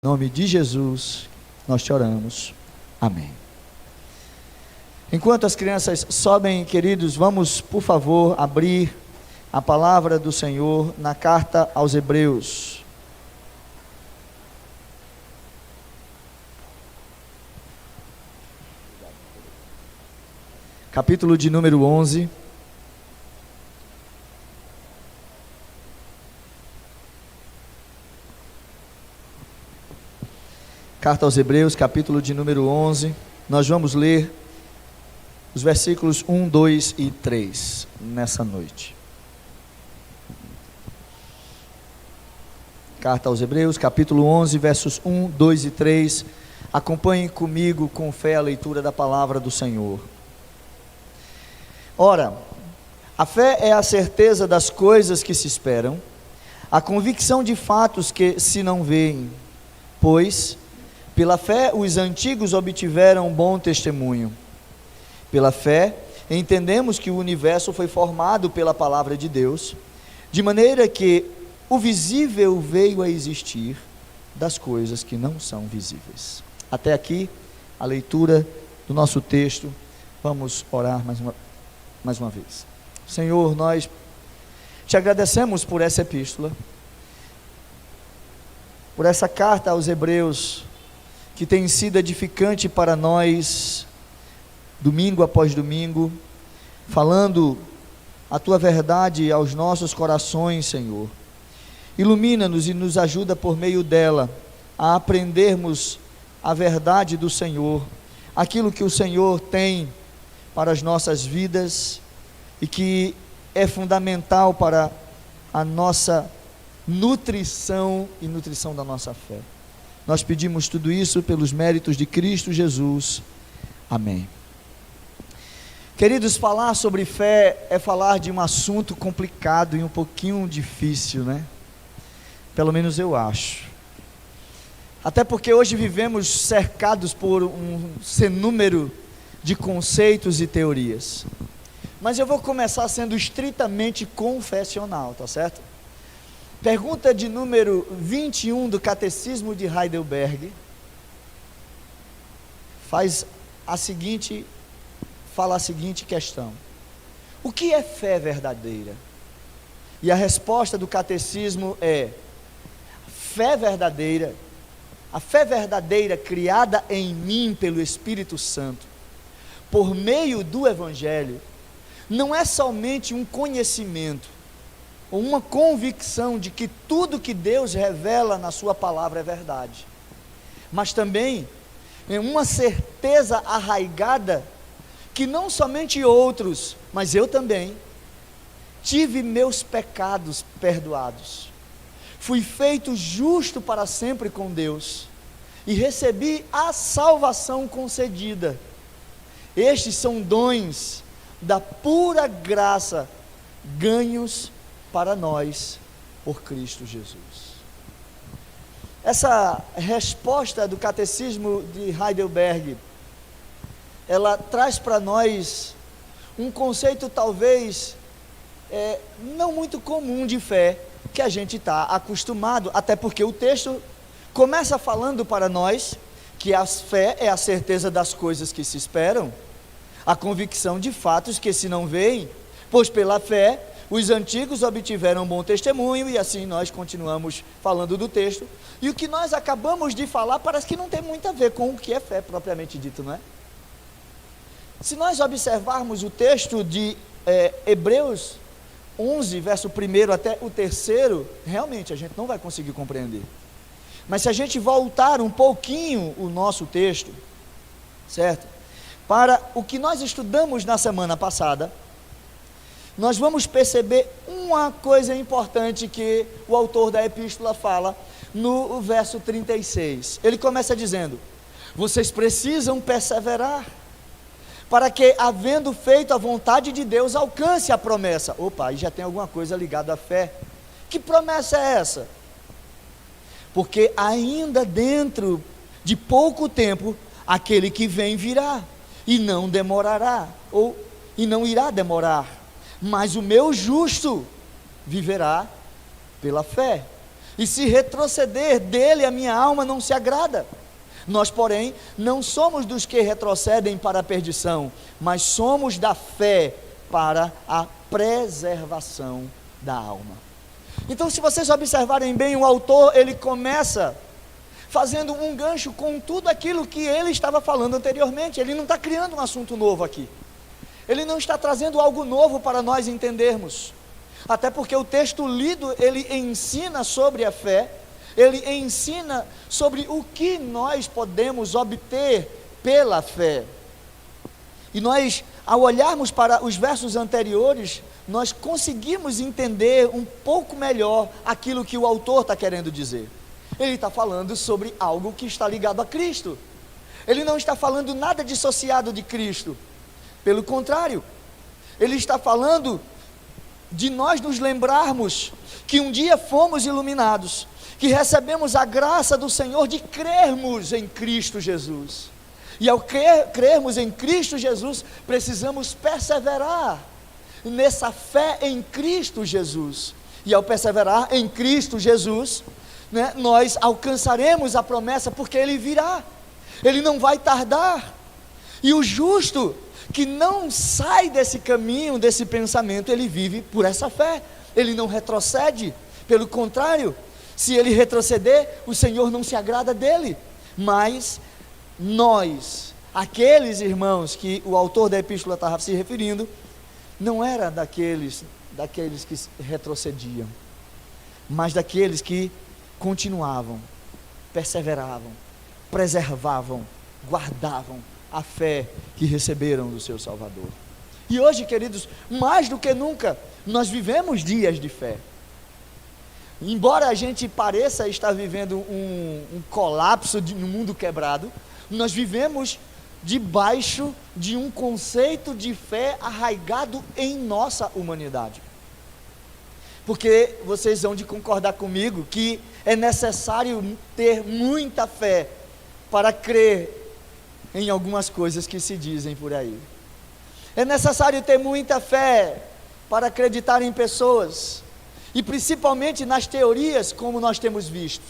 Em nome de Jesus, nós te oramos. Amém. Enquanto as crianças sobem, queridos, vamos, por favor, abrir a palavra do Senhor na carta aos Hebreus. Capítulo de número 11. Carta aos Hebreus, capítulo de número 11, nós vamos ler os versículos 1, 2 e 3 nessa noite. Carta aos Hebreus, capítulo 11, versos 1, 2 e 3. Acompanhem comigo com fé a leitura da palavra do Senhor. Ora, a fé é a certeza das coisas que se esperam, a convicção de fatos que se não veem, pois pela fé os antigos obtiveram um bom testemunho. Pela fé entendemos que o universo foi formado pela palavra de Deus, de maneira que o visível veio a existir das coisas que não são visíveis. Até aqui a leitura do nosso texto. Vamos orar mais uma vez. Senhor, nós te agradecemos por essa epístola, por essa carta aos Hebreus, que tem sido edificante para nós, domingo após domingo, falando a tua verdade aos nossos corações, Senhor. Ilumina-nos e nos ajuda por meio dela a aprendermos a verdade do Senhor, aquilo que o Senhor tem para as nossas vidas e que é fundamental para a nossa nutrição e nutrição da nossa fé. Nós pedimos tudo isso pelos méritos de Cristo Jesus. Amém. Queridos, falar sobre fé é falar de um assunto complicado e um pouquinho difícil, né? Pelo menos eu acho. Até porque hoje vivemos cercados por um sem número de conceitos e teorias. Mas eu vou começar sendo estritamente confessional, tá certo? Pergunta de número 21 do Catecismo de Heidelberg fala a seguinte questão: o que é fé verdadeira? E a resposta do Catecismo é: a fé verdadeira criada em mim pelo Espírito Santo, por meio do Evangelho, não é somente um conhecimento, ou uma convicção de que tudo que Deus revela na sua palavra é verdade, mas também é uma certeza arraigada que não somente outros, mas eu também, tive meus pecados perdoados, fui feito justo para sempre com Deus, e recebi a salvação concedida. Estes são dons da pura graça, ganhos para nós por Cristo Jesus. Essa resposta do Catecismo de Heidelberg, ela traz para nós um conceito talvez não muito comum de fé, que a gente está acostumado, até porque o texto começa falando para nós que a fé é a certeza das coisas que se esperam, a convicção de fatos que se não veem, pois pela fé os antigos obtiveram um bom testemunho, e assim nós continuamos falando do texto, e o que nós acabamos de falar parece que não tem muito a ver com o que é fé propriamente dito, não é? Se nós observarmos o texto de Hebreus 11, verso 1 até o 3, realmente a gente não vai conseguir compreender. Mas se a gente voltar um pouquinho o nosso texto, certo? Para o que nós estudamos na semana passada, nós vamos perceber uma coisa importante que o autor da epístola fala no verso 36. Ele começa dizendo: vocês precisam perseverar, para que, havendo feito a vontade de Deus, alcance a promessa. Opa, aí já tem alguma coisa ligada à fé. Que promessa é essa? Porque ainda dentro de pouco tempo, aquele que vem virá, e não demorará, e não irá demorar. Mas o meu justo viverá pela fé. e se retroceder dele, a minha alma não se agrada. Nós, porém, não somos dos que retrocedem para a perdição, mas somos da fé para a preservação da alma. Então, se vocês observarem bem, o autor, ele começa fazendo um gancho com tudo aquilo que ele estava falando anteriormente. Ele não está criando um assunto novo aqui. Ele não está trazendo algo novo para nós entendermos. Até porque o texto lido, ele ensina sobre a fé, ele ensina sobre o que nós podemos obter pela fé. E nós, ao olharmos para os versos anteriores, nós conseguimos entender um pouco melhor aquilo que o autor está querendo dizer. Ele está falando sobre algo que está ligado a Cristo. Ele não está falando nada dissociado de Cristo. Pelo contrário, ele está falando de nós nos lembrarmos que um dia fomos iluminados, que recebemos a graça do Senhor de crermos em Cristo Jesus. E ao crermos em Cristo Jesus, precisamos perseverar nessa fé em Cristo Jesus. E ao perseverar em Cristo Jesus, nós alcançaremos a promessa, porque Ele virá, Ele não vai tardar. E o justo que não sai desse caminho, desse pensamento, ele vive por essa fé, ele não retrocede. Pelo contrário, se ele retroceder, o Senhor não se agrada dele. Mas nós, aqueles irmãos que o autor da epístola estava se referindo, não era daqueles que retrocediam, mas daqueles que continuavam, perseveravam, preservavam, guardavam a fé que receberam do seu Salvador. E hoje, queridos, mais do que nunca, nós vivemos dias de fé. Embora a gente pareça estar vivendo um colapso no mundo quebrado, nós vivemos debaixo de um conceito de fé arraigado em nossa humanidade. Porque vocês vão de concordar comigo que é necessário ter muita fé para crer em algumas coisas que se dizem por aí. É necessário ter muita fé para acreditar em pessoas, e principalmente nas teorias, como nós temos visto.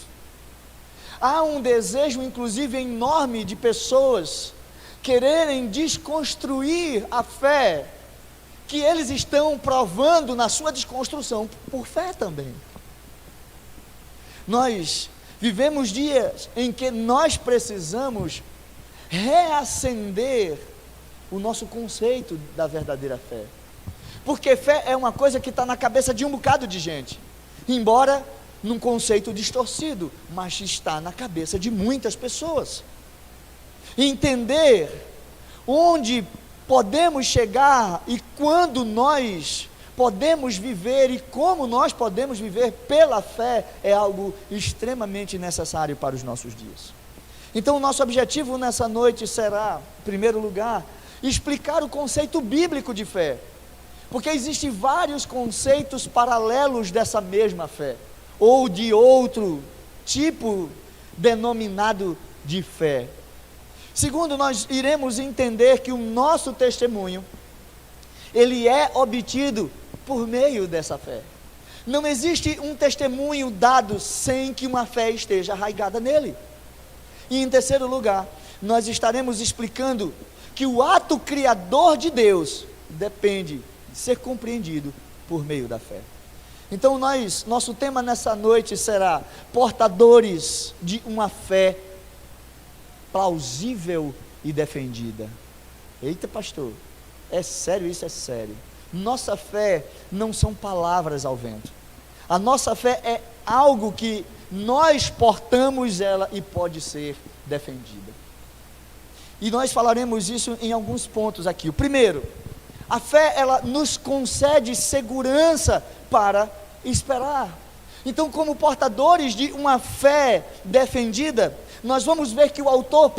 Há um desejo, inclusive, enorme de pessoas quererem desconstruir a fé, que eles estão provando na sua desconstrução por fé também. Nós vivemos dias em que nós precisamos reacender o nosso conceito da verdadeira fé, porque fé é uma coisa que está na cabeça de um bocado de gente, embora num conceito distorcido, mas está na cabeça de muitas pessoas. Entender onde podemos chegar e quando nós podemos viver e como nós podemos viver pela fé é algo extremamente necessário para os nossos dias. Então o nosso objetivo nessa noite será, em primeiro lugar, explicar o conceito bíblico de fé, porque existem vários conceitos paralelos dessa mesma fé, ou de outro tipo denominado de fé. Segundo, nós iremos entender que o nosso testemunho, ele é obtido por meio dessa fé. Não existe um testemunho dado sem que uma fé esteja arraigada nele. E em terceiro lugar, nós estaremos explicando que o ato criador de Deus depende de ser compreendido por meio da fé. Então nosso tema nessa noite será portadores de uma fé plausível e defendida. Eita, pastor, é sério isso? É sério. Nossa fé não são palavras ao vento. A nossa fé é algo que nós portamos ela e pode ser defendida. E nós falaremos isso em alguns pontos aqui. O primeiro, a fé, ela nos concede segurança para esperar. Então, como portadores de uma fé defendida, nós vamos ver que o autor,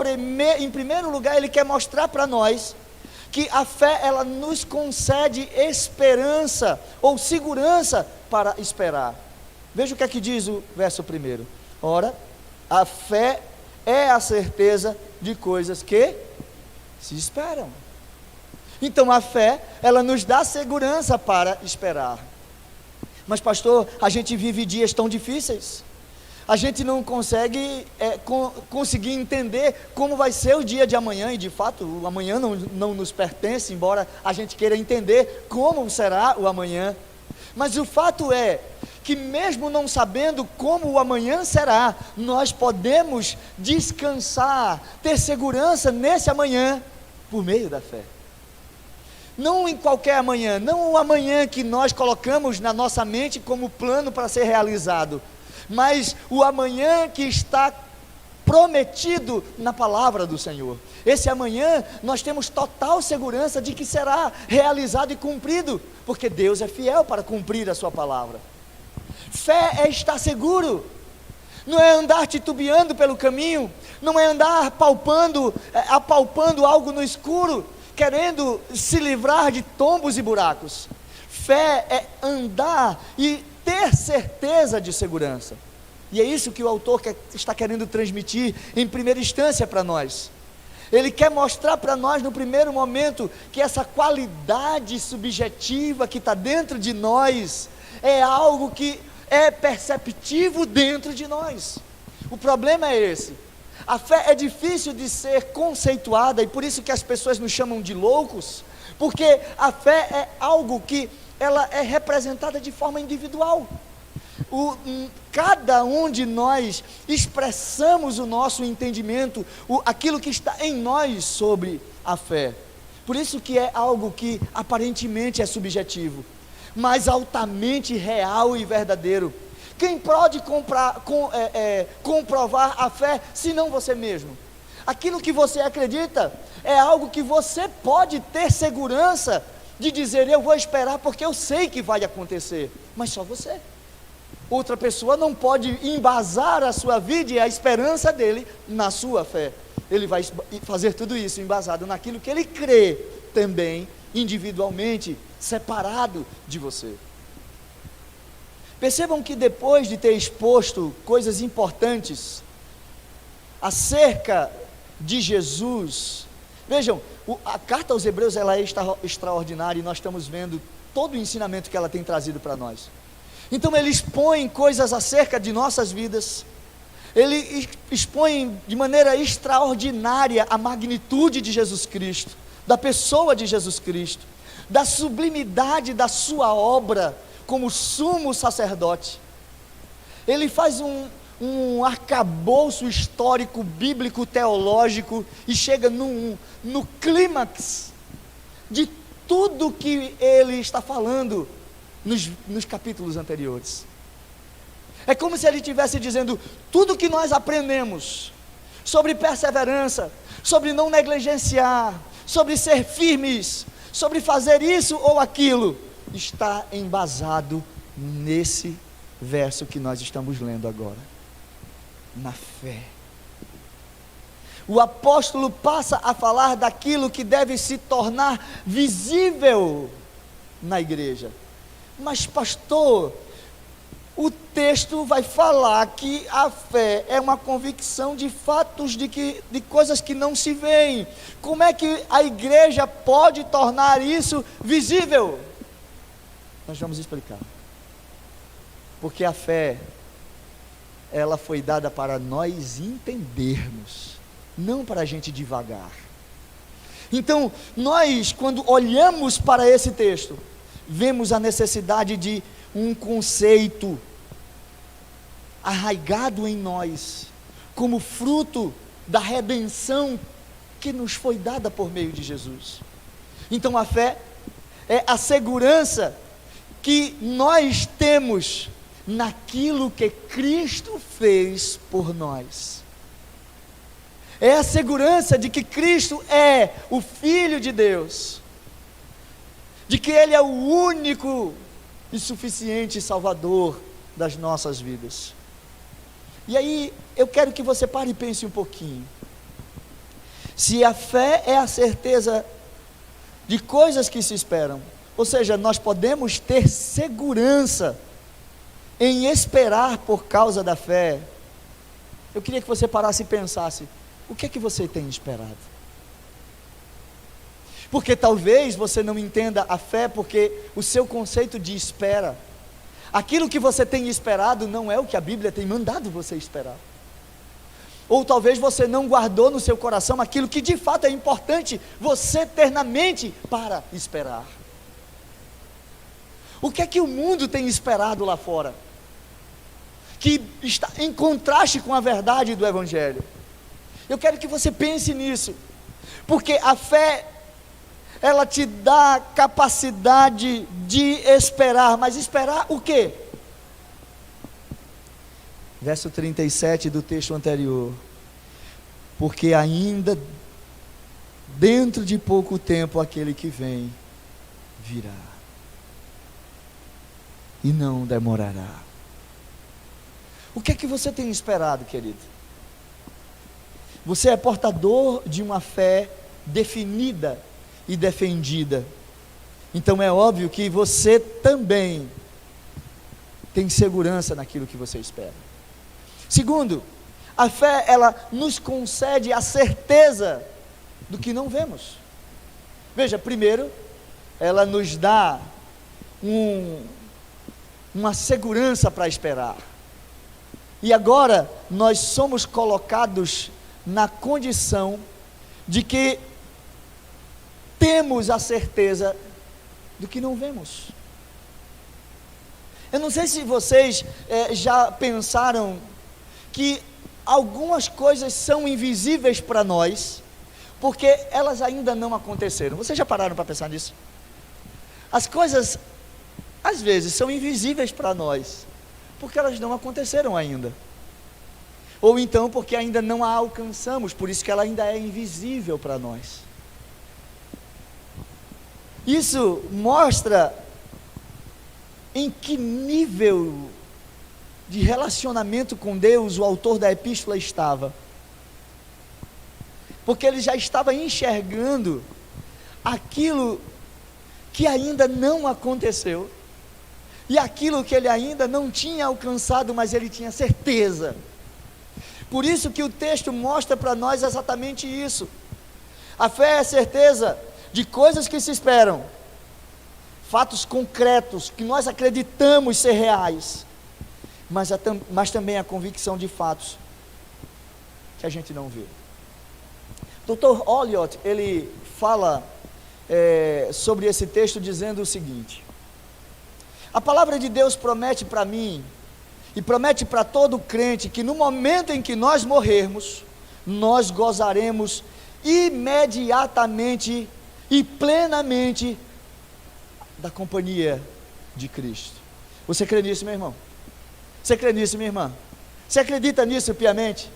em primeiro lugar, ele quer mostrar para nós que a fé, ela nos concede esperança ou segurança para esperar. Veja o que é que diz o verso 1. Ora, a fé é a certeza de coisas que se esperam. Então a fé, ela nos dá segurança para esperar. Mas pastor, a gente vive dias tão difíceis. A gente não consegue conseguir entender como vai ser o dia de amanhã, e de fato o amanhã não nos pertence, embora a gente queira entender como será o amanhã. Mas o fato é que mesmo não sabendo como o amanhã será, nós podemos descansar, ter segurança nesse amanhã, por meio da fé. Não em qualquer amanhã, não o amanhã que nós colocamos na nossa mente como plano para ser realizado, mas o amanhã que está prometido na palavra do Senhor. Esse amanhã nós temos total segurança de que será realizado e cumprido, porque Deus é fiel para cumprir a sua palavra. Fé é estar seguro, não é andar titubeando pelo caminho, não é andar apalpando algo no escuro, querendo se livrar de tombos e buracos. Fé é andar e ter certeza de segurança. E é isso que o autor está querendo transmitir em primeira instância para nós. Ele quer mostrar para nós no primeiro momento que essa qualidade subjetiva que está dentro de nós é algo que é perceptível dentro de nós. O problema é esse: a fé é difícil de ser conceituada, e por isso que as pessoas nos chamam de loucos, porque a fé é algo que ela é representada de forma individual. Cada um de nós expressamos o nosso entendimento, aquilo que está em nós sobre a fé. Por isso que é algo que aparentemente é subjetivo, mas altamente real e verdadeiro. Quem pode comprovar a fé, senão você mesmo? Aquilo que você acredita é algo que você pode ter segurança de dizer: eu vou esperar porque eu sei que vai acontecer, mas só você. Outra pessoa não pode embasar a sua vida e a esperança dele na sua fé. Ele vai fazer tudo isso embasado naquilo que ele crê também, individualmente, separado de você. Percebam que depois de ter exposto coisas importantes acerca de Jesus, vejam, a carta aos Hebreus ela é extraordinária, e nós estamos vendo todo o ensinamento que ela tem trazido para nós. Então ele expõe coisas acerca de nossas vidas, ele expõe de maneira extraordinária a magnitude de Jesus Cristo, da pessoa de Jesus Cristo, da sublimidade da sua obra como sumo sacerdote. Ele faz um arcabouço histórico, bíblico, teológico, e chega no clímax de tudo que ele está falando nos capítulos anteriores. É como se ele estivesse dizendo: tudo que nós aprendemos sobre perseverança, sobre não negligenciar, sobre ser firmes, sobre fazer isso ou aquilo, está embasado nesse verso que nós estamos lendo agora, na fé. O apóstolo passa a falar daquilo que deve se tornar visível na igreja. Mas pastor, o texto vai falar que a fé é uma convicção de fatos, de coisas que não se veem. Como é que a igreja pode tornar isso visível? Nós vamos explicar. Porque a fé, ela foi dada para nós entendermos, não para a gente divagar. Então, nós, quando olhamos para esse texto, vemos a necessidade de um conceito arraigado em nós, como fruto da redenção que nos foi dada por meio de Jesus. Então a fé é a segurança que nós temos naquilo que Cristo fez por nós. É a segurança de que Cristo é o Filho de Deus, de que Ele é o único e suficiente Salvador das nossas vidas. E aí, eu quero que você pare e pense um pouquinho. Se a fé é a certeza de coisas que se esperam, ou seja, nós podemos ter segurança em esperar por causa da fé, eu queria que você parasse e pensasse: o que é que você tem esperado? Porque talvez você não entenda a fé, porque o seu conceito de espera Aquilo que você tem esperado não é o que a Bíblia tem mandado você esperar. Ou talvez você não guardou no seu coração aquilo que de fato é importante você ter na mente para esperar. O que é que o mundo tem esperado lá fora, que está em contraste com a verdade do Evangelho? Eu quero que você pense nisso, porque a fé, ela te dá capacidade de esperar, mas esperar o quê? Verso 37 do texto anterior: porque ainda dentro de pouco tempo aquele que vem virá, e não demorará. O que é que você tem esperado, querido? Você é portador de uma fé definida e defendida, então é óbvio que você também tem segurança naquilo que você espera. Segundo, a fé, ela nos concede a certeza do que não vemos. Veja, primeiro, ela nos dá uma segurança para esperar. E agora, nós somos colocados na condição de que temos a certeza do que não vemos. Eu não sei se vocês já pensaram que algumas coisas são invisíveis para nós, porque elas ainda não aconteceram. Vocês já pararam para pensar nisso? As coisas, às vezes, são invisíveis para nós, porque elas não aconteceram ainda. Ou então, porque ainda não a alcançamos, por isso que ela ainda é invisível para nós. Isso mostra em que nível de relacionamento com Deus o autor da epístola estava, porque ele já estava enxergando aquilo que ainda não aconteceu, e aquilo que ele ainda não tinha alcançado, mas ele tinha certeza. Por isso que o texto mostra para nós exatamente isso. A fé é a certeza de coisas que se esperam, fatos concretos que nós acreditamos ser reais, mas também a convicção de fatos que a gente não vê. Dr. Olliott, ele fala sobre esse texto dizendo o seguinte: a palavra de Deus promete para mim e promete para todo crente que no momento em que nós morrermos, nós gozaremos imediatamente e plenamente da companhia de Cristo. Você crê nisso, meu irmão? Você crê nisso, minha irmã? Você acredita nisso piamente?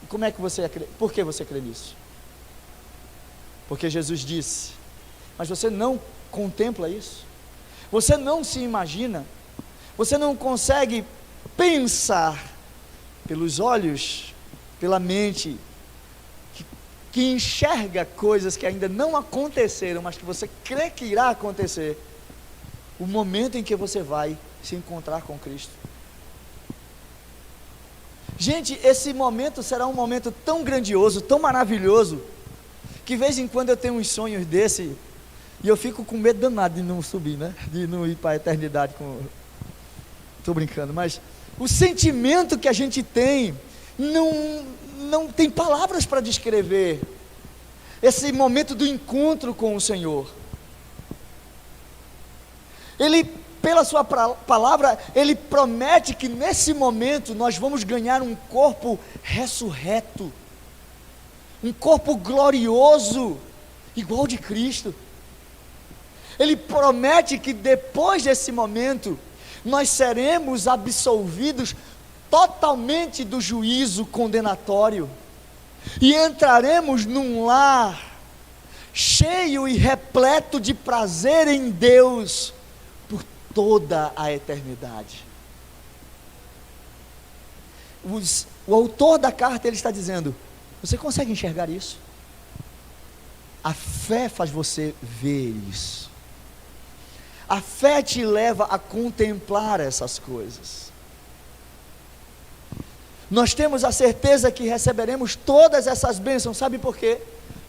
Como é que você acredita? Por que você crê nisso? Porque Jesus disse. Mas você não contempla isso? Você não se imagina? Você não consegue pensar pelos olhos, pela mente, que enxerga coisas que ainda não aconteceram, mas que você crê que irá acontecer, o momento em que você vai se encontrar com Cristo? Gente, esse momento será um momento tão grandioso, tão maravilhoso, que de vez em quando eu tenho uns sonhos desse, e eu fico com medo danado de não subir, né? De não ir para a eternidade com... Estou brincando, mas o sentimento que a gente tem, não tem palavras para descrever esse momento do encontro com o Senhor. Ele, pela sua palavra, ele promete que nesse momento nós vamos ganhar um corpo ressurreto, um corpo glorioso, igual de Cristo. Ele promete que depois desse momento, nós seremos absolvidos totalmente do juízo condenatório, e entraremos num lar cheio e repleto de prazer em Deus, por toda a eternidade. O autor da carta, ele está dizendo: você consegue enxergar isso? A fé faz você ver isso. A fé te leva a contemplar essas coisas. Nós temos a certeza que receberemos todas essas bênçãos, sabe por quê?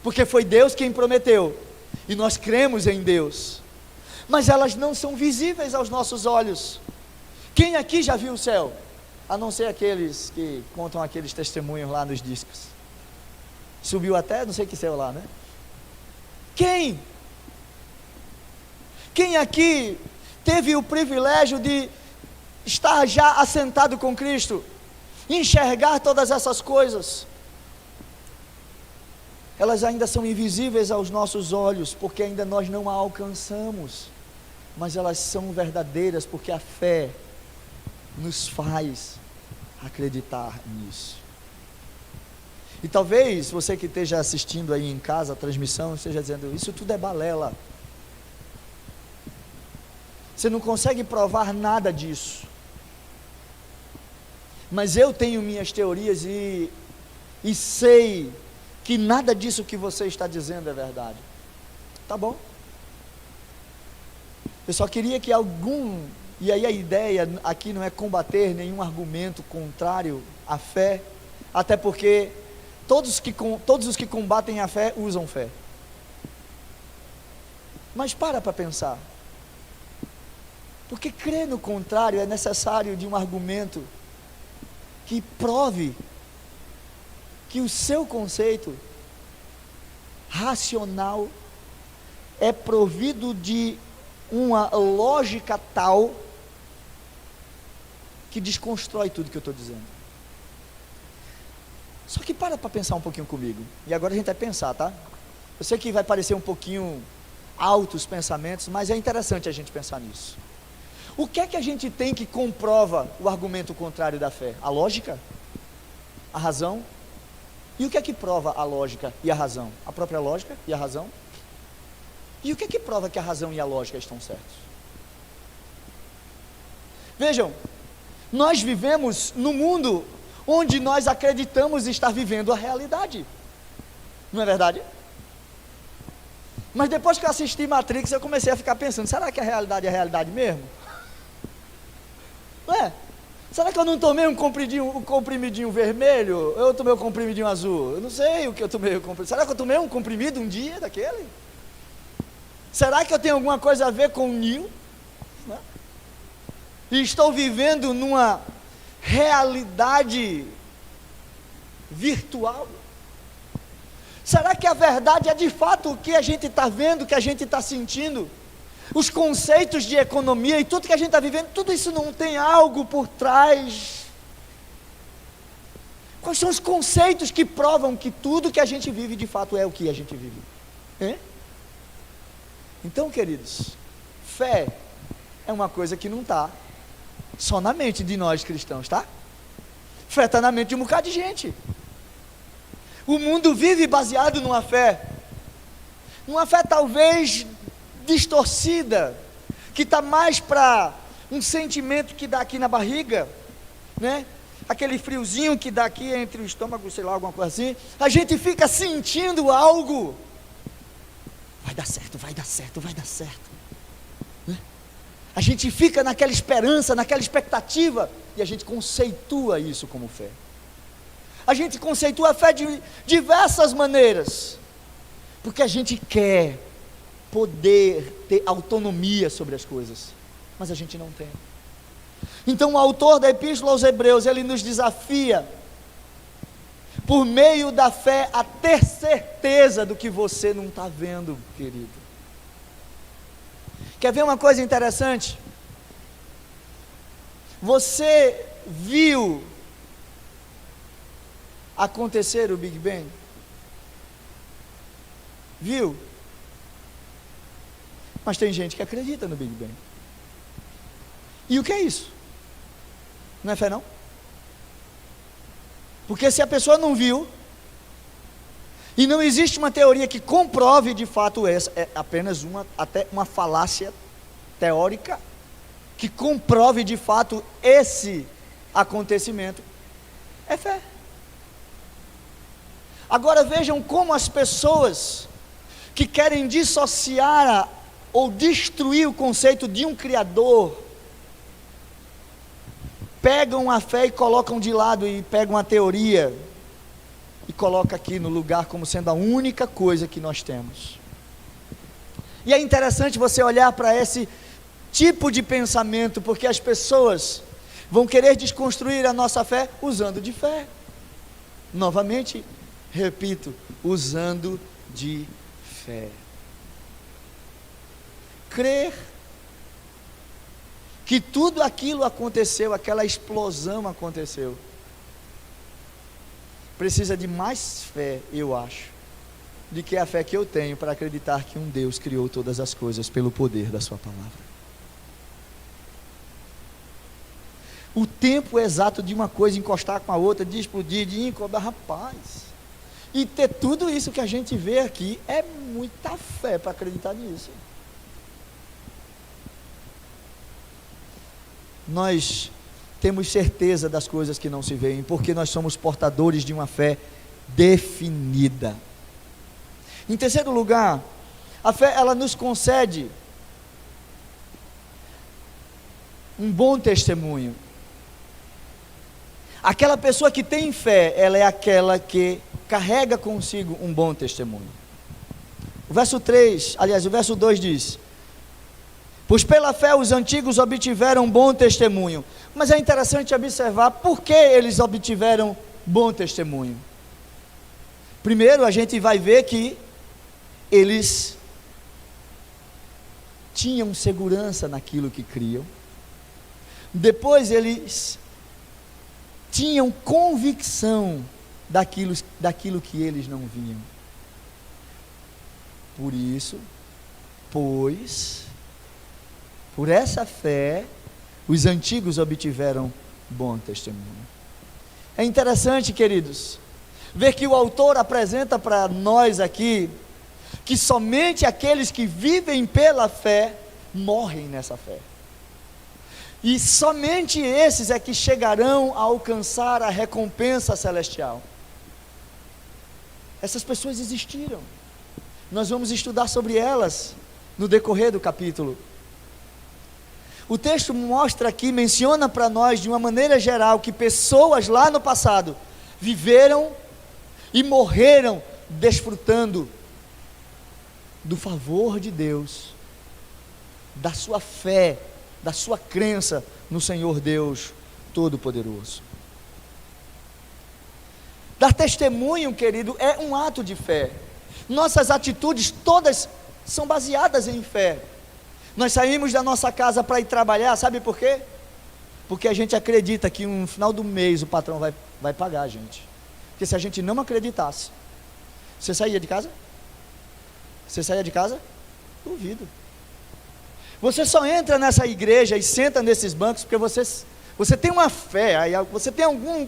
Porque foi Deus quem prometeu, e nós cremos em Deus, mas elas não são visíveis aos nossos olhos, Quem aqui já viu o céu? A não ser aqueles que contam aqueles testemunhos lá nos discos. Subiu até não sei que céu lá, né? Quem? Quem aqui teve o privilégio de estar já assentado com Cristo, enxergar todas essas coisas? Elas ainda são invisíveis aos nossos olhos, porque ainda nós não a alcançamos, mas elas são verdadeiras, porque a fé nos faz acreditar nisso. E talvez você que esteja assistindo aí em casa a transmissão, esteja dizendo, isso tudo é balela. Você não consegue provar nada disso. Mas eu tenho minhas teorias e sei que nada disso que você está dizendo é verdade. Tá bom? Eu só queria que e aí a ideia aqui não é combater nenhum argumento contrário à fé, até porque todos os que combatem a fé usam fé. Mas para pensar. Porque crer no contrário é necessário de um argumento que prove que o seu conceito racional é provido de uma lógica tal que desconstrói tudo que eu estou dizendo. Só que para pensar um pouquinho comigo. E agora a gente vai pensar, tá? Eu sei que vai parecer um pouquinho altos os pensamentos, mas é interessante a gente pensar nisso. O que é que a gente tem que comprova o argumento contrário da fé? A lógica? A razão? E o que é que prova a lógica e a razão? A própria lógica e a razão? E o que é que prova que a razão e a lógica estão certos? Vejam, nós vivemos no mundo onde nós acreditamos estar vivendo a realidade. Não é verdade? Mas depois que eu assisti Matrix, eu comecei a ficar pensando, será que a realidade é a realidade mesmo? Não é? Será que eu não tomei um comprimidinho vermelho? Eu tomei um comprimidinho azul? Eu não sei o que eu tomei. Será que eu tomei um comprimido um dia daquele? Será que eu tenho alguma coisa a ver com o Neo? Né? E estou vivendo numa realidade virtual? Será que a verdade é de fato o que a gente está vendo, o que a gente está sentindo? Os conceitos de economia e tudo que a gente está vivendo, tudo isso não tem algo por trás? Quais são os conceitos que provam que tudo que a gente vive de fato é o que a gente vive? Hein? Então, queridos, fé é uma coisa que não está só na mente de nós cristãos, tá? Fé está na mente de um bocado de gente. O mundo vive baseado numa fé talvez distorcida, que está mais para um sentimento que dá aqui na barriga, né? Aquele friozinho que dá aqui entre o estômago, sei lá, alguma coisa assim. A gente fica sentindo algo. Vai dar certo, vai dar certo, vai dar certo. Né? A gente fica naquela esperança, naquela expectativa, e a gente conceitua isso como fé. A gente conceitua a fé de diversas maneiras, porque a gente quer poder ter autonomia sobre as coisas, mas a gente não tem. Então o autor da Epístola aos Hebreus, ele nos desafia, por meio da fé, a ter certeza do que você não está vendo, querido. Quer ver uma coisa interessante? Você viu acontecer o Big Bang? Viu? Mas tem gente que acredita no Big Bang. E o que é isso? Não é fé não? Porque se a pessoa não viu, e não existe uma teoria que comprove de fato essa, é apenas até uma falácia teórica, que comprove de fato esse acontecimento, é fé. Agora vejam como as pessoas que querem dissociar ou destruir o conceito de um Criador, pegam a fé e colocam de lado, e pegam a teoria e colocam aqui no lugar como sendo a única coisa que nós temos. E é interessante você olhar para esse tipo de pensamento, porque as pessoas vão querer desconstruir a nossa fé usando de fé. Novamente, repito, usando de fé. Crer que tudo aquilo aconteceu, aquela explosão aconteceu, precisa de mais fé, eu acho, do que a fé que eu tenho para acreditar que um Deus criou todas as coisas pelo poder da sua palavra. O tempo exato de uma coisa encostar com a outra, de explodir, de incomodar, rapaz, e ter tudo isso que a gente vê aqui, é muita fé para acreditar nisso. Nós temos certeza das coisas que não se veem, porque nós somos portadores de uma fé definida. Em terceiro lugar, a fé, ela nos concede um bom testemunho. Aquela pessoa que tem fé, ela é aquela que carrega consigo um bom testemunho. O verso 2 diz: pois pela fé os antigos obtiveram bom testemunho. Mas é interessante observar por que eles obtiveram bom testemunho. Primeiro, a gente vai ver que eles tinham segurança naquilo que criam. Depois, eles tinham convicção daquilo que eles não viam. Por isso, por essa fé, os antigos obtiveram bom testemunho. É interessante, queridos, ver que o autor apresenta para nós aqui, que somente aqueles que vivem pela fé, morrem nessa fé. E somente esses é que chegarão a alcançar a recompensa celestial. Essas pessoas existiram. Nós vamos estudar sobre elas no decorrer do capítulo. O texto mostra aqui, menciona para nós de uma maneira geral, que pessoas lá no passado viveram e morreram desfrutando do favor de Deus, da sua fé, da sua crença no Senhor Deus Todo-Poderoso. Dar testemunho, querido, é um ato de fé. Nossas atitudes todas são baseadas em fé. Nós saímos da nossa casa para ir trabalhar, sabe por quê? Porque a gente acredita que no final do mês o patrão vai pagar a gente. Porque se a gente não acreditasse, você saía de casa? Você saía de casa? Duvido. Você só entra nessa igreja e senta nesses bancos porque você tem uma fé, você tem algum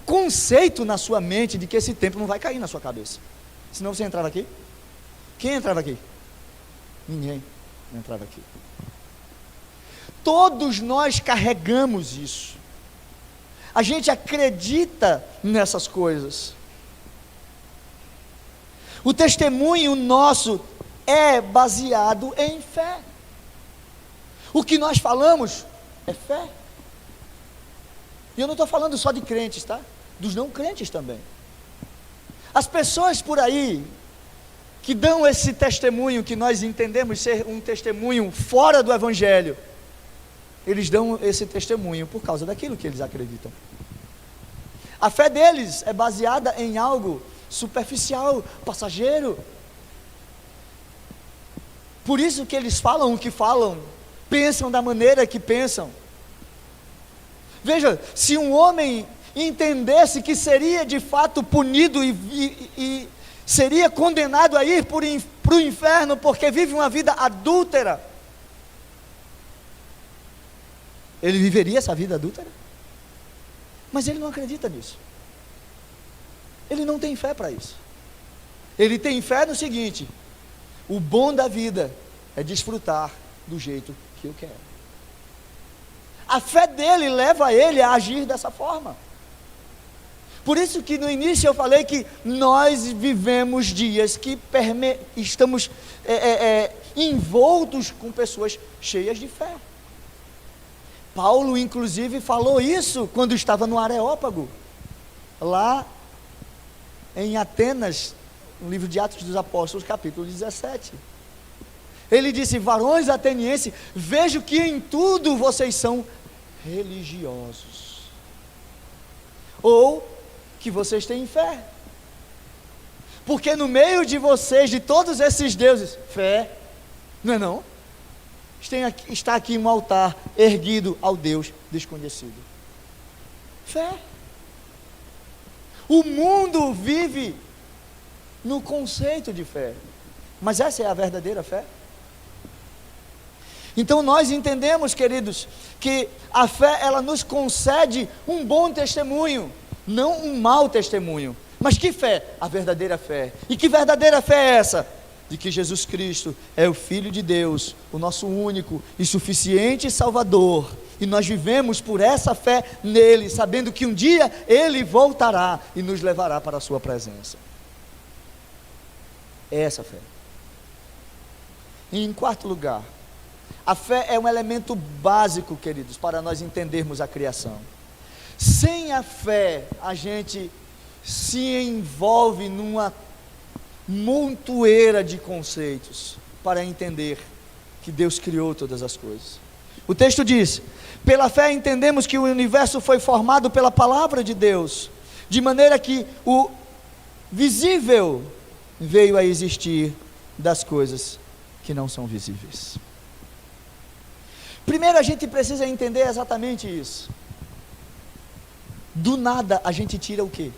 conceito na sua mente de que esse templo não vai cair na sua cabeça. Senão você entrava aqui? Quem entrava aqui? Ninguém entrava aqui. Todos nós carregamos isso. A gente acredita nessas coisas. O testemunho nosso é baseado em fé. O que nós falamos é fé. E eu não estou falando só de crentes, tá? Dos não crentes também. As pessoas por aí que dão esse testemunho que nós entendemos ser um testemunho fora do Evangelho, eles dão esse testemunho por causa daquilo que eles acreditam. A fé deles é baseada em algo superficial, passageiro. Por isso que eles falam o que falam, pensam da maneira que pensam. Veja, se um homem entendesse que seria de fato punido e seria condenado a ir para o inferno porque vive uma vida adúltera, ele viveria essa vida adúltera? Mas ele não acredita nisso. Ele não tem fé para isso. Ele tem fé no seguinte: o bom da vida é desfrutar do jeito que eu quero. A fé dele leva ele a agir dessa forma. Por isso que no início eu falei que nós vivemos dias que estamos envoltos com pessoas cheias de fé. Paulo inclusive falou isso quando estava no Areópago, lá em Atenas, no livro de Atos dos Apóstolos, capítulo 17. Ele disse: varões atenienses, vejo que em tudo vocês são religiosos, ou que vocês têm fé, porque no meio de vocês, de todos esses deuses, fé, não é não? Está aqui um altar erguido ao Deus desconhecido. Fé. O mundo vive no conceito de fé, mas essa é a verdadeira fé? Então nós entendemos, queridos, que a fé, ela nos concede um bom testemunho, não um mau testemunho. Mas que fé? A verdadeira fé. E que verdadeira fé é essa? De que Jesus Cristo é o Filho de Deus, o nosso único e suficiente Salvador, e nós vivemos por essa fé nele, sabendo que um dia ele voltará e nos levará para a sua presença. É essa fé. E em quarto lugar, a fé é um elemento básico, queridos, para nós entendermos a criação. Sem a fé, a gente se envolve numa montoeira de conceitos para entender que Deus criou todas as coisas. O texto diz: pela fé entendemos que o universo foi formado pela palavra de Deus, de maneira que o visível veio a existir das coisas que não são visíveis. Primeiro a gente precisa entender exatamente isso. Do nada a gente tira o quê?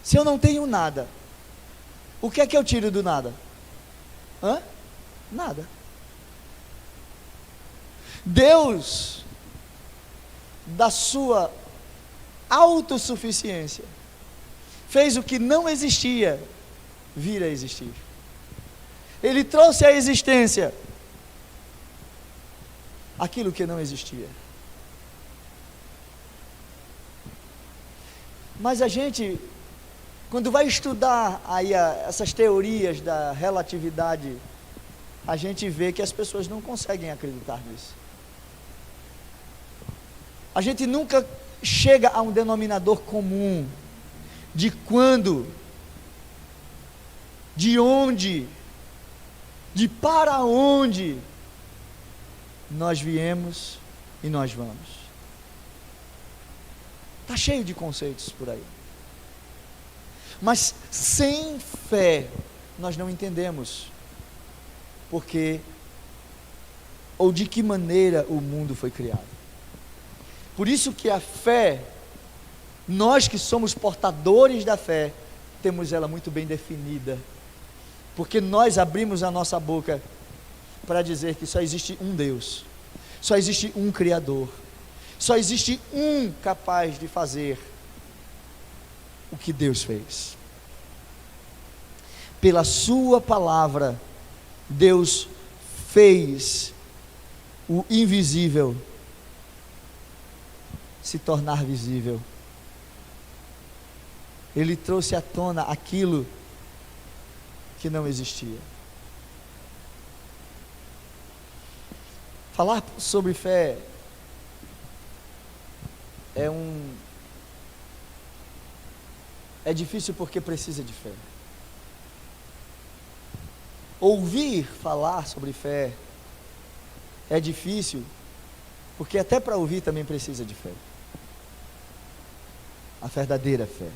Se eu não tenho nada, o que é que eu tiro do nada? Nada. Deus, da sua autossuficiência, fez o que não existia vir a existir. Ele trouxe à existência aquilo que não existia. Mas a gente, quando vai estudar aí essas teorias da relatividade, a gente vê que as pessoas não conseguem acreditar nisso. A gente nunca chega a um denominador comum de quando, de onde, de para onde nós viemos e nós vamos. Está cheio de conceitos por aí. Mas sem fé nós não entendemos porque ou de que maneira o mundo foi criado. Por isso que a fé, nós que somos portadores da fé, temos ela muito bem definida, porque nós abrimos a nossa boca para dizer que só existe um Deus, só existe um Criador, só existe um capaz de fazer o que Deus fez. Pela sua palavra, Deus fez o invisível se tornar visível. Ele trouxe à tona aquilo que não existia. Falar sobre fé é difícil porque precisa de fé. Ouvir falar sobre fé é difícil porque até para ouvir também precisa de fé. A verdadeira fé.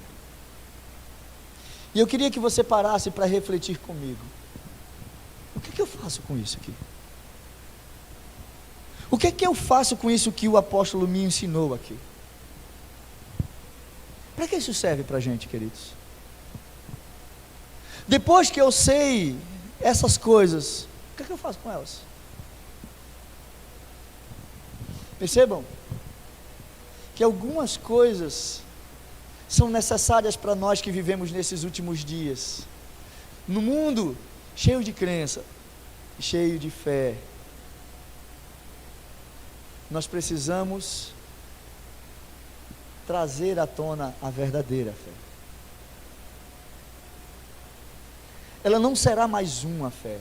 E eu queria que você parasse para refletir comigo. O que eu faço com isso aqui? O que eu faço com isso que o apóstolo me ensinou aqui? Para que isso serve para a gente, queridos? Depois que eu sei essas coisas, o que eu faço com elas? Percebam que algumas coisas são necessárias para nós que vivemos nesses últimos dias, no mundo cheio de crença, cheio de fé. Nós precisamos trazer à tona a verdadeira fé. Ela não será mais uma fé,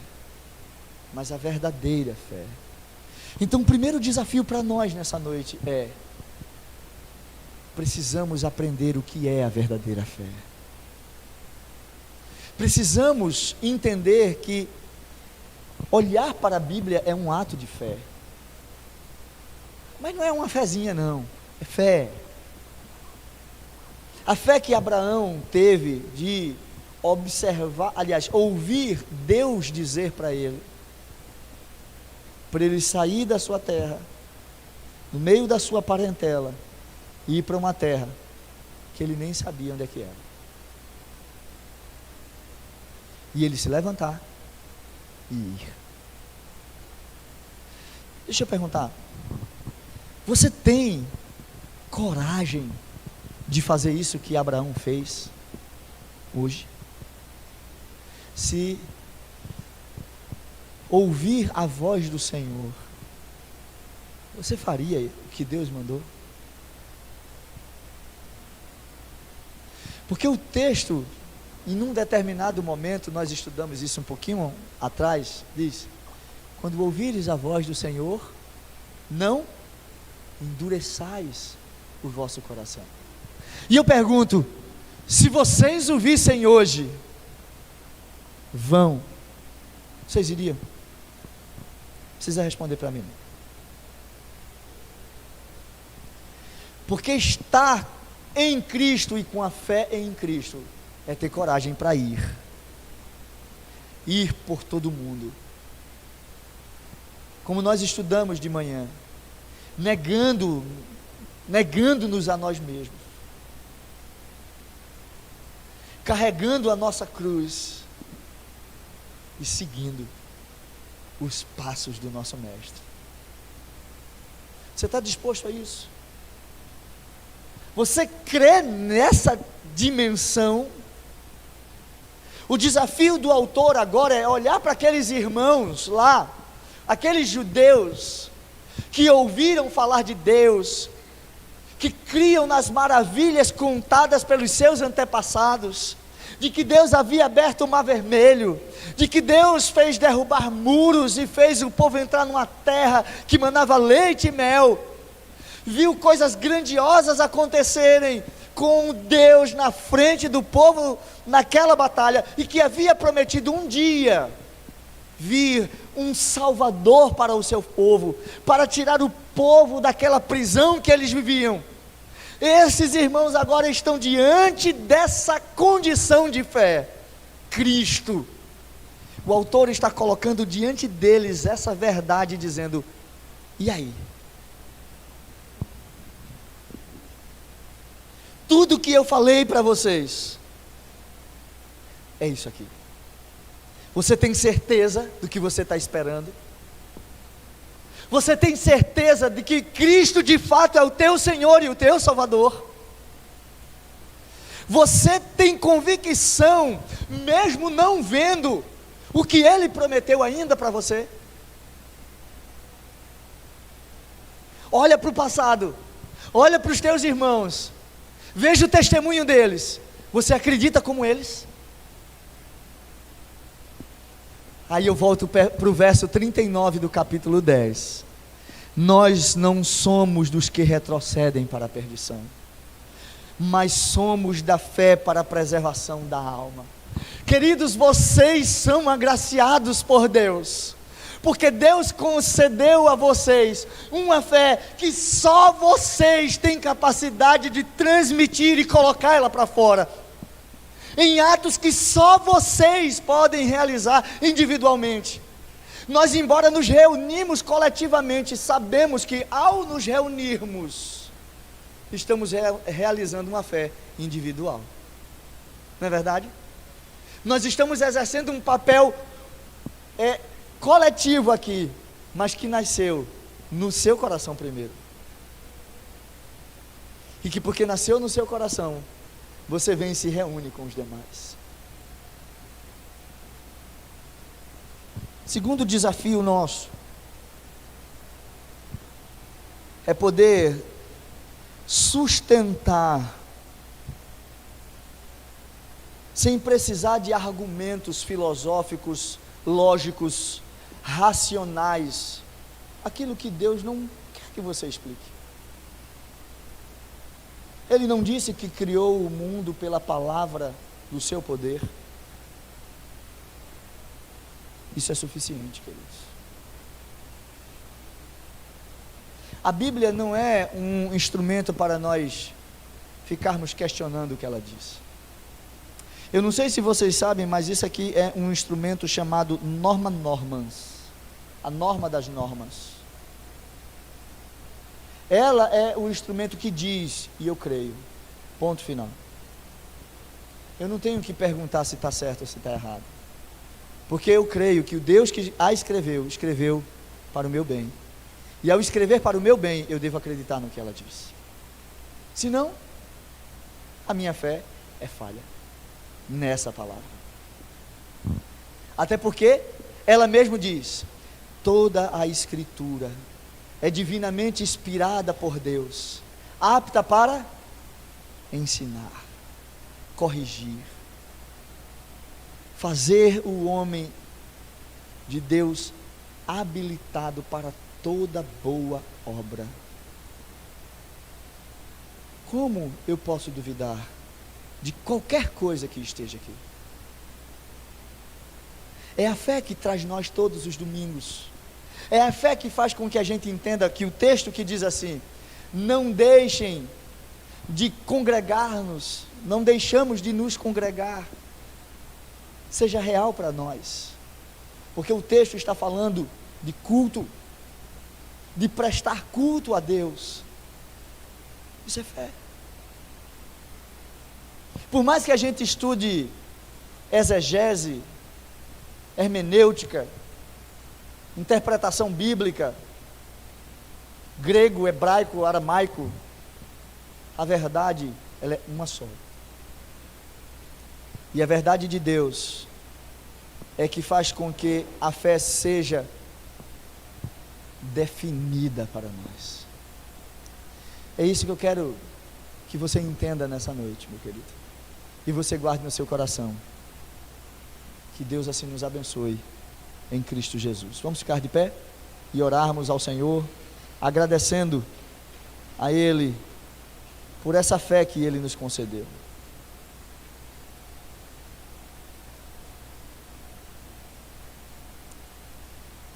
mas a verdadeira fé. Então o primeiro desafio para nós nessa noite é: precisamos aprender o que é a verdadeira fé. Precisamos entender que olhar para a Bíblia é um ato de fé. Mas não é uma fezinha não, é fé. A fé que Abraão teve de observar, aliás, ouvir Deus dizer para ele sair da sua terra, no meio da sua parentela, e ir para uma terra que ele nem sabia onde é que era. E ele se levantar e ir. Deixa eu perguntar, você tem coragem de fazer isso que Abraão fez hoje? Se ouvir a voz do Senhor, você faria o que Deus mandou? Porque o texto, em um determinado momento, nós estudamos isso um pouquinho atrás, diz: quando ouvires a voz do Senhor, não endureçais o vosso coração. E eu pergunto, se vocês o vissem hoje, vocês iriam? Precisa responder para mim. Porque estar em Cristo e com a fé em Cristo é ter coragem para ir por todo mundo, como nós estudamos de manhã, negando-nos a nós mesmos, carregando a nossa cruz e seguindo os passos do nosso Mestre. Você está disposto a isso? Você crê nessa dimensão? O desafio do autor agora é olhar para aqueles irmãos lá, aqueles judeus que ouviram falar de Deus, que criam nas maravilhas contadas pelos seus antepassados, de que Deus havia aberto o mar vermelho, de que Deus fez derrubar muros e fez o povo entrar numa terra que manava leite e mel, viu coisas grandiosas acontecerem com Deus na frente do povo naquela batalha, e que havia prometido um dia vir um Salvador para o seu povo, para tirar o povo daquela prisão que eles viviam. Esses irmãos agora estão diante dessa condição de fé, Cristo. O autor está colocando diante deles essa verdade, dizendo: e aí? Tudo que eu falei para vocês é isso aqui. Você tem certeza do que você está esperando? Você tem certeza de que Cristo de fato é o teu Senhor e o teu Salvador? Você tem convicção, mesmo não vendo o que Ele prometeu ainda para você? Olha para o passado, olha para os teus irmãos, veja o testemunho deles. Você acredita como eles? Aí eu volto para o verso 39 do capítulo 10. Nós não somos dos que retrocedem para a perdição, mas somos da fé para a preservação da alma. Queridos, vocês são agraciados por Deus, porque Deus concedeu a vocês uma fé que só vocês têm capacidade de transmitir e colocar ela para fora, em atos que só vocês podem realizar individualmente. Nós, embora nos reunimos coletivamente, sabemos que ao nos reunirmos, estamos realizando uma fé individual, não é verdade? Nós estamos exercendo um papel coletivo aqui, mas que nasceu no seu coração primeiro, e que porque nasceu no seu coração, você vem e se reúne com os demais. Segundo desafio nosso é poder sustentar, sem precisar de argumentos filosóficos, lógicos, racionais, aquilo que Deus não quer que você explique. Ele não disse que criou o mundo pela palavra do seu poder. Isso é suficiente, queridos. A Bíblia não é um instrumento para nós ficarmos questionando o que ela diz. Eu não sei se vocês sabem, mas isso aqui é um instrumento chamado Norma Normans, a norma das normas. Ela é o instrumento que diz, e eu creio, ponto final. Eu não tenho que perguntar se está certo ou se está errado, porque eu creio que o Deus que a escreveu, escreveu para o meu bem, e ao escrever para o meu bem, eu devo acreditar no que ela diz. Senão, a minha fé é falha nessa palavra. Até porque ela mesma diz: toda a escritura é divinamente inspirada por Deus, apta para ensinar, corrigir, fazer o homem de Deus habilitado para toda boa obra. Como eu posso duvidar de qualquer coisa que esteja aqui? É a fé que traz nós todos os domingos. É a fé que faz com que a gente entenda que o texto que diz assim: não deixem de congregar-nos, não deixamos de nos congregar, seja real para nós, porque o texto está falando de culto, de prestar culto a Deus. Isso é fé. Por mais que a gente estude exegese, hermenêutica, interpretação bíblica, grego, hebraico, aramaico, a verdade, ela é uma só. E a verdade de Deus é que faz com que a fé seja definida para nós. É isso que eu quero que você entenda nessa noite, meu querido, e você guarde no seu coração. Que Deus assim nos abençoe em Cristo Jesus. Vamos ficar de pé e orarmos ao Senhor, agradecendo a Ele por essa fé que Ele nos concedeu.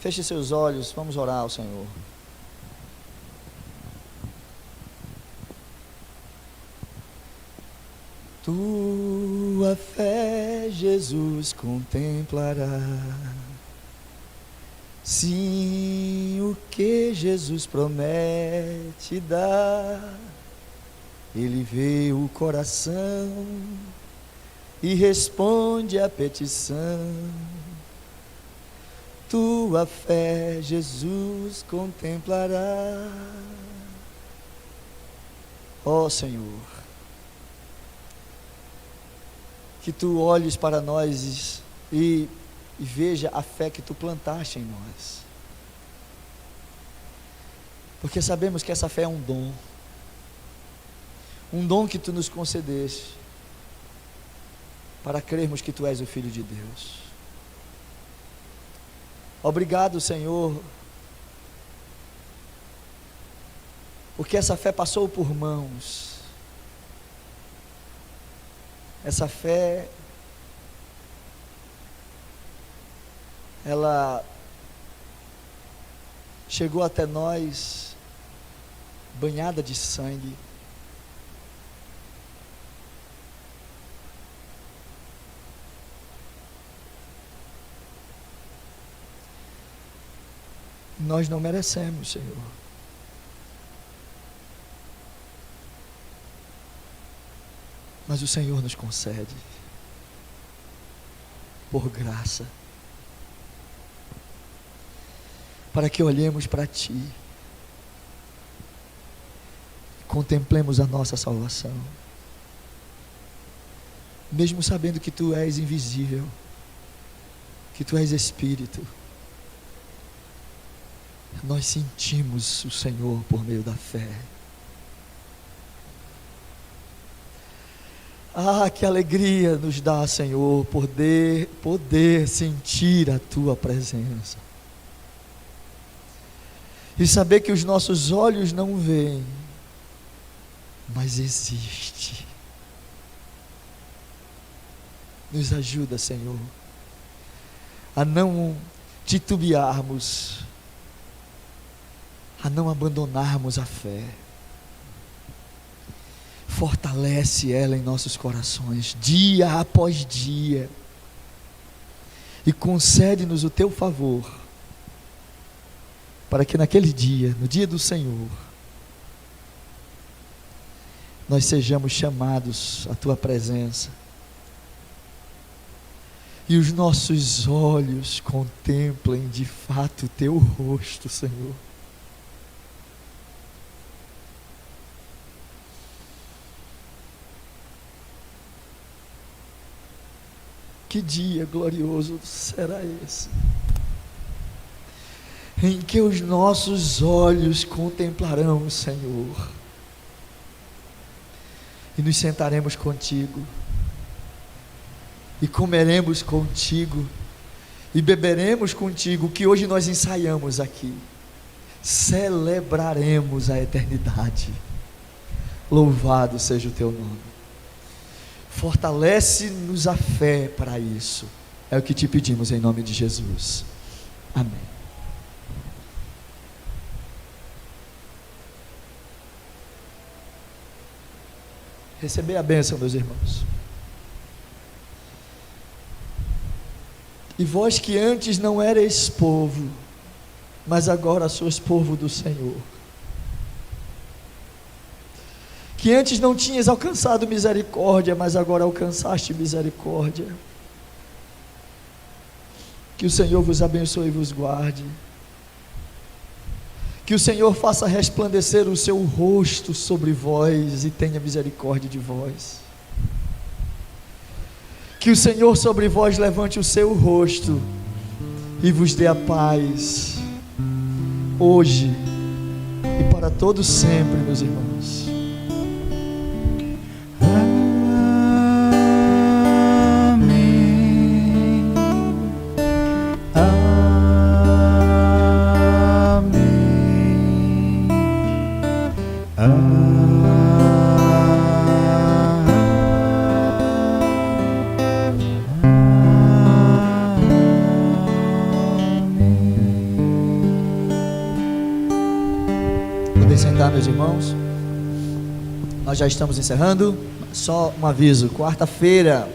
Feche seus olhos, vamos orar ao Senhor. Tua fé, Jesus, contemplará. Sim, o que Jesus promete dar. Ele vê o coração e responde à petição. Tua fé, Jesus, contemplará. Ó Senhor, que Tu olhes para nós e veja a fé que Tu plantaste em nós, porque sabemos que essa fé é um dom que Tu nos concedeste, para crermos que Tu és o Filho de Deus. Obrigado, Senhor, porque essa fé passou por mãos, essa fé, ela chegou até nós banhada de sangue. Nós não merecemos, Senhor, mas o Senhor nos concede por graça, para que olhemos para Ti e contemplemos a nossa salvação, mesmo sabendo que Tu és invisível, que Tu és Espírito. Nós sentimos o Senhor por meio da fé. Ah, que alegria nos dá, Senhor, poder sentir a Tua presença. E saber que os nossos olhos não veem, mas existe. Nos ajuda, Senhor, a não titubearmos, a não abandonarmos a fé. Fortalece ela em nossos corações, dia após dia, e concede-nos o teu favor, para que naquele dia, no dia do Senhor, nós sejamos chamados à tua presença, e os nossos olhos contemplem de fato o teu rosto, Senhor. Que dia glorioso será esse, em que os nossos olhos contemplarão o Senhor, e nos sentaremos contigo, e comeremos contigo, e beberemos contigo, o que hoje nós ensaiamos aqui. Celebraremos a eternidade. Louvado seja o teu nome. Fortalece-nos a fé para isso. É o que te pedimos em nome de Jesus. Amém. Receber a bênção, meus irmãos. E vós que antes não erais povo, mas agora sois povo do Senhor. Que antes não tinhas alcançado misericórdia, mas agora alcançaste misericórdia. Que o Senhor vos abençoe e vos guarde. Que o Senhor faça resplandecer o seu rosto sobre vós e tenha misericórdia de vós. Que o Senhor sobre vós levante o seu rosto e vos dê a paz, hoje e para todo sempre, meus irmãos. Meus irmãos, nós já estamos encerrando. Só um aviso: quarta-feira